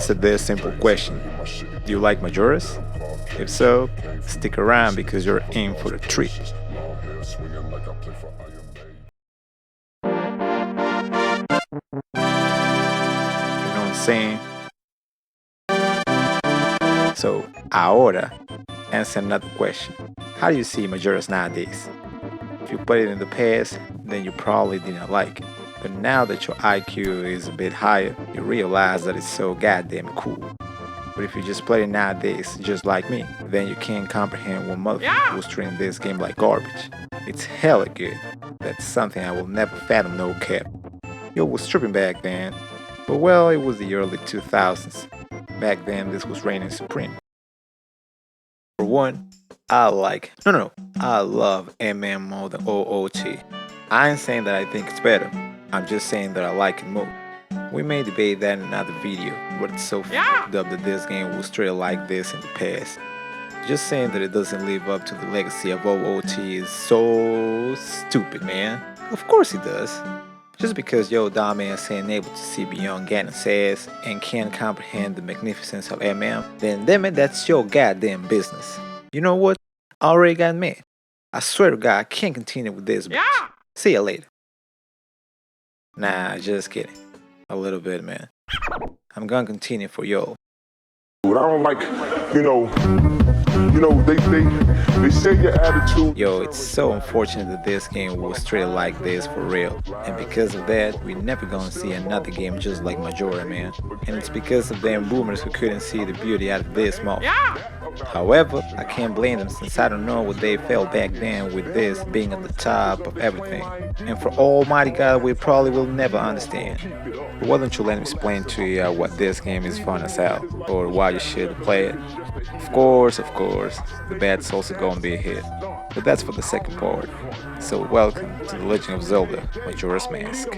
answer this simple question. Do you like Majoras? If so, stick around because you're in for a treat. You know what I'm saying? So, ahora, answer another question. How do you see Majoras nowadays? If you put it in the past, then you probably didn't like it. But now that your IQ is a bit higher, you realize that it's so goddamn cool. But if you just play it nowadays, just like me, then you can't comprehend what motherfucker was treating this game like garbage. It's hella good. That's something I will never fathom, no cap. Yo was tripping back then. But well, it was the early 2000s. Back then, this was reigning supreme. For one, I love MMO than OOT. I ain't saying that I think it's better. I'm just saying that I like it more. We may debate that in another video, but it's so fucked up that this game was treated like this in the past. Just saying that it doesn't live up to the legacy of OOT is so stupid, man. Of course it does. Just because your dumbass ain't able to see beyond Ganon's ass and can't comprehend the magnificence of then damn it, that's your goddamn business. You know what? I already got mad. I swear to God, I can't continue with this bitch. See ya later. Nah, just kidding. A little bit, man. I'm gonna continue for y'all. I don't like, they say your attitude. Yo, it's so unfortunate that this game was treated like this for real. And because of that, we're never gonna see another game just like Маჯора, man. And it's because of them boomers who couldn't see the beauty out of this motherfucker. However, I can't blame them since I don't know what they felt back then with this being at the top of everything. And for almighty God, we probably will never understand. But why don't you let me explain to you what this game is fun as hell, or why you should play it. Of course, the bad's also gonna be a hit. But that's for the second part. So welcome to The Legend of Zelda, Majora's Mask.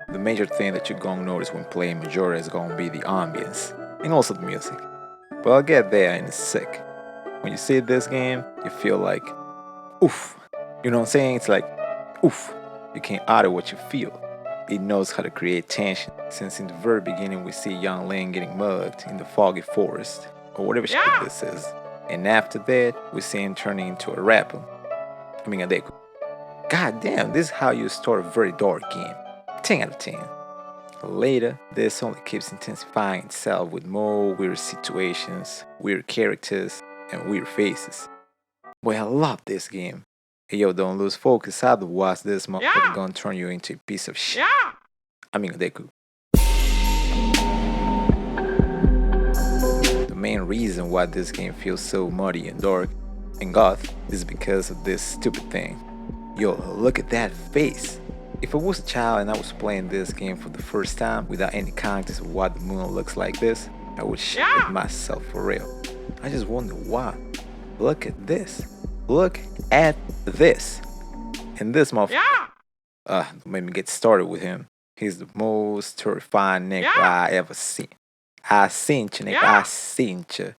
The major thing that you're gonna notice when playing Маჯора is gonna be the ambience, and also the music. But I'll get there in a sec. When you see this game, you feel like, oof. You know what I'm saying? It's like, oof. You can't utter what you feel. It knows how to create tension, since in the very beginning we see young Link getting mugged in the foggy forest, or whatever shit this is. And after that, we see him turning into a rapper. A Deku. God damn, this is how you start a very dark game. 10 out of 10. Later, this only keeps intensifying itself with more weird situations, weird characters, and weird faces. Boy, I love this game. Hey yo, don't lose focus, otherwise this motherfucker gonna turn you into a piece of shit. Deku. The main reason why this game feels so muddy and dark and goth is because of this stupid thing. Yo, look at that face. If I was a child and I was playing this game for the first time without any context of what the moon looks like this, I would shit myself for real. I just wonder why. Look at this. Look at this. And this motherfucker. Don't make me get started with him. He's the most terrifying nigga I ever seen. I seen you, nigga. I seen you.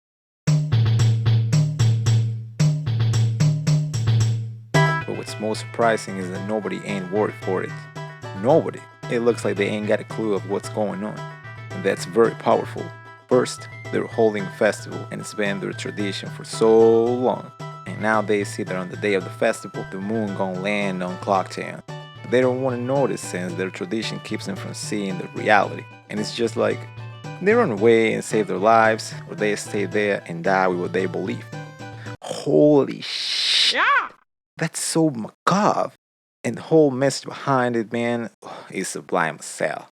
But what's most surprising is that nobody ain't worried for it. Nobody. It looks like they ain't got a clue of what's going on. And that's very powerful. First, they're holding a festival and it's been their tradition for so long. And now they see that on the day of the festival, the moon gonna land on Clocktown. But they don't want to notice since their tradition keeps them from seeing the reality. And it's just like, they run away and save their lives, or they stay there and die with what they believe. Holy shit! That's so macabre. And the whole message behind it, man, is sublime as hell.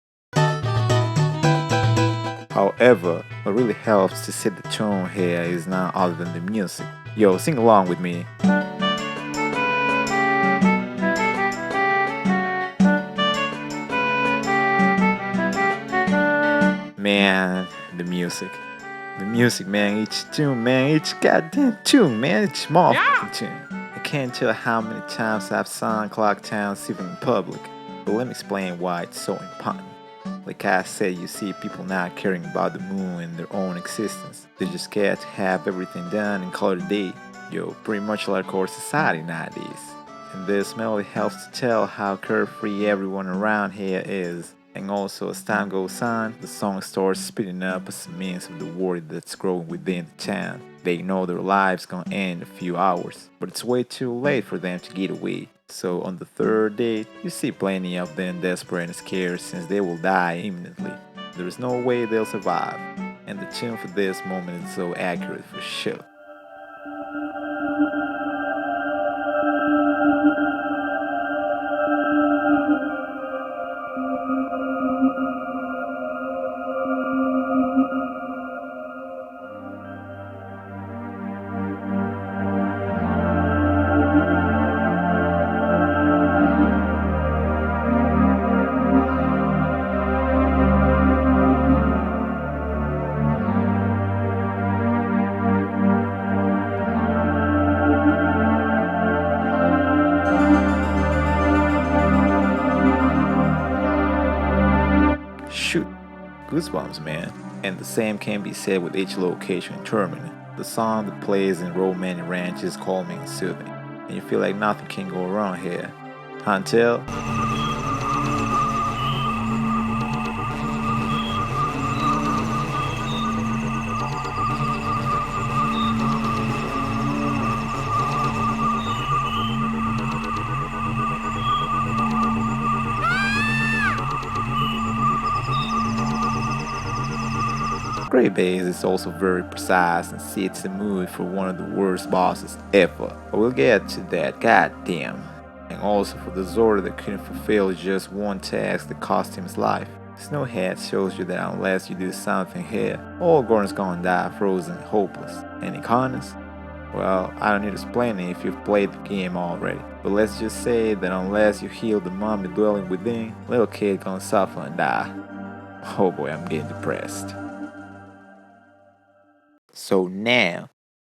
However, what really helps to set the tone here is none other than the music. Yo, sing along with me. Man, the music. The music, man, each tune, man, each goddamn tune, man, each motherfucking tune. I can't tell how many times I've sung Clock Town even in public, but let me explain why it's so important. Like I said, you see people not caring about the moon and their own existence. They're just scared to have everything done and call it a day. Yo, pretty much like our society nowadays. And this melody helps to tell how carefree everyone around here is. And also, as time goes on, the song starts speeding up as a means of the worry that's growing within the town. They know their lives gonna end in a few hours, but it's way too late for them to get away. So on the third day, you see plenty of them desperate and scared since they will die imminently. There's no way they'll survive. And the tune for this moment is so accurate for sure. Shoot, goosebumps, man. And the same can be said with each location in Terminal. The song that plays in romantic ranch is calming and soothing, and you feel like nothing can go wrong here. Until Grey Bass is also very precise and sets the mood for one of the worst bosses ever. But we'll get to that, goddamn. And also for the Zora that couldn't fulfill just one task that cost him his life. Snowhead shows you that unless you do something here, all Gordon's gonna die frozen and hopeless. And Economist? Well, I don't need to explain it if you've played the game already. But let's just say that unless you heal the mummy dwelling within, little kid gonna suffer and die. Oh boy, I'm getting depressed. So now,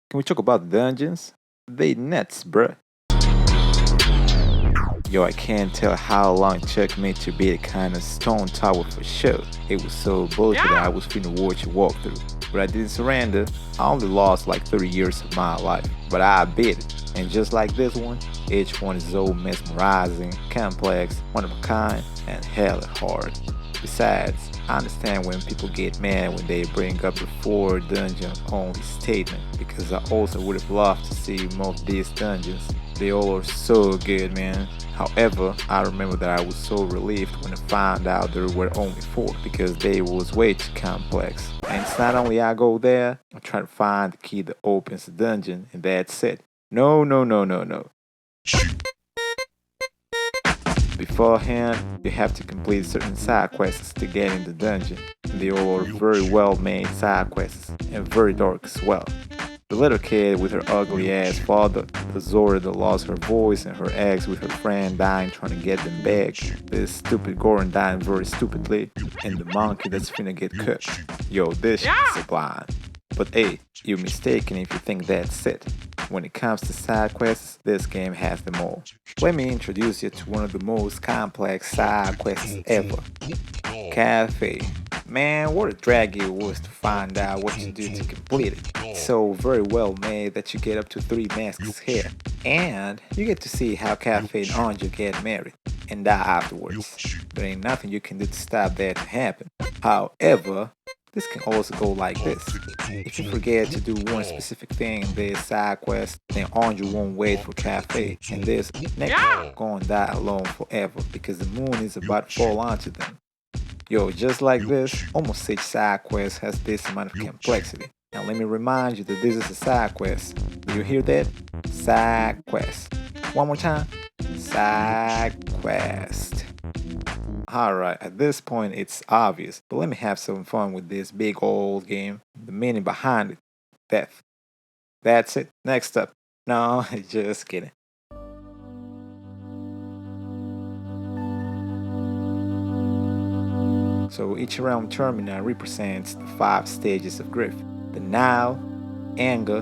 can we talk about dungeons? They nuts, bruh. Yo, I can't tell how long it took me to beat a kind of stone tower for sure. It was so bullshit that I was finna watch it walk through. But I didn't surrender. I only lost like 30 years of my life. But I beat it. And just like this one, each one is so mesmerizing, complex, one of a kind, and hella hard. Besides, I understand when people get mad when they bring up the 4 dungeon only statement, because I also would have loved to see more of these dungeons. They all are so good, man. However, I remember that I was so relieved when I found out there were only 4 because they was way too complex. And it's not only I go there, I try to find the key that opens the dungeon and that's it. No, no, no, no, no. Beforehand, you have to complete certain side quests to get in the dungeon. They all are very well made side quests and very dark as well. The little kid with her ugly ass father, the Zora that lost her voice and her eggs with her friend dying trying to get them back, this stupid Goron dying very stupidly, and the monkey that's finna get cooked. Yo, this shit is sublime. But hey, you're mistaken if you think that's it. When it comes to side quests, this game has them all. Let me introduce you to one of the most complex side quests ever. Cafe. Man, what a drag it was to find out what to do to complete it. So very well made that you get up to 3 masks here. And you get to see how Cafe and Anju get married and die afterwards. There ain't nothing you can do to stop that to happen. However, this can also go like this. If you forget to do one specific thing in this side quest, then Anju won't wait for Cafe, and this next gonna die alone forever because the moon is about to fall onto them. Yo, just like this, almost each side quest has this amount of complexity. Now let me remind you that this is a side quest. Do you hear that? Side quest. One more time. Side quest. Alright, at this point it's obvious, but let me have some fun with this big old game. The meaning behind it. Death. That's it. Next up. No, just kidding. So each realm terminal represents the 5 stages of grief. The now, anger,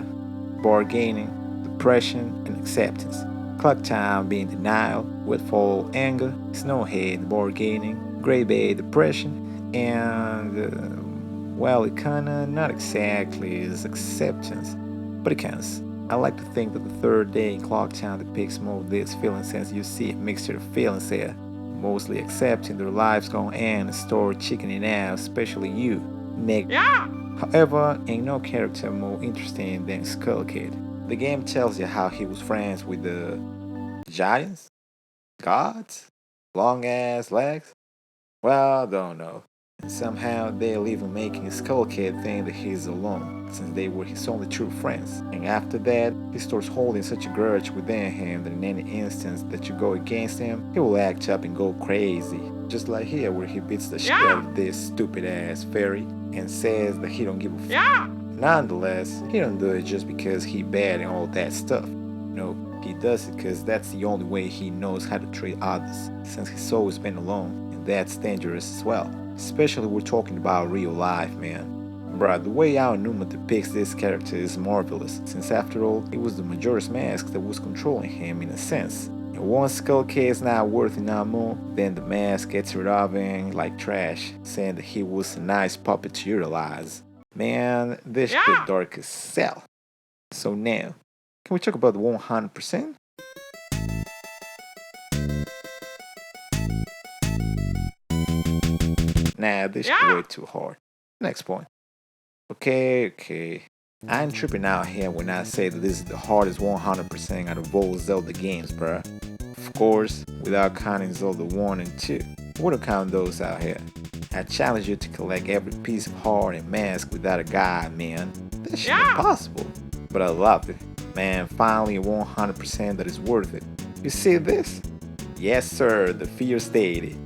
bargaining, the depression, and acceptance. Clock Time being denial, Witfall anger, Snowhead bargaining, Grey depression, and well, it kinda not exactly is acceptance, but it counts. I like to think that the third day in Clock Town depicts more of this feeling since you see a mixture of feelings here. Mostly accepting their lives gonna end and start chickening out, especially you, Nick. However, ain't no character more interesting than Skull Kid. The game tells you how he was friends with the giants, gods, long ass legs. Well, I don't know. And somehow they'll even making Skull Kid think that he's alone, since they were his only true friends. And after that, he starts holding such a grudge within him that in any instance that you go against him, he will act up and go crazy. Just like here, where he beats the shit out of this stupid ass fairy and says that he don't give a f. Nonetheless, he don't do it just because he bad and all that stuff. No, he does it because that's the only way he knows how to treat others, since he's always been alone, and that's dangerous as well. Especially we're talking about real life, man. Bruh, the way Aonuma depicts this character is marvelous, since after all, it was the Majora's Mask that was controlling him in a sense. And once Skull Kid is not worth no more, then the mask gets rid of him like trash, saying that he was a nice puppet to utilize. Man, this shit dark as hell. So now, can we talk about the 100%? Nah, this is way too hard. Next point. Okay. I ain't tripping out here when I say that this is the hardest 100% out of all Zelda games, bruh. Of course, without counting Zelda 1 and 2. Wouldn't count those out here. I challenge you to collect every piece of heart and mask without a guide, man. That shit impossible. But I love it. Man, finally a 100% that is worth it. You see this? Yes sir, the Fierce Deity.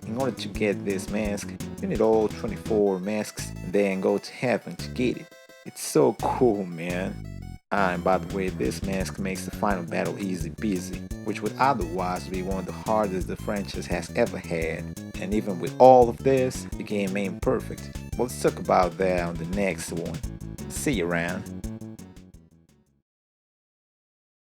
In order to get this mask, you need all 24 masks and then go to heaven to get it. It's so cool, man. And by the way, this mask makes the final battle easy peasy, which would otherwise be one of the hardest the franchise has ever had. And even with all of this, the game ain't perfect. But let's talk about that on the next one. See you around.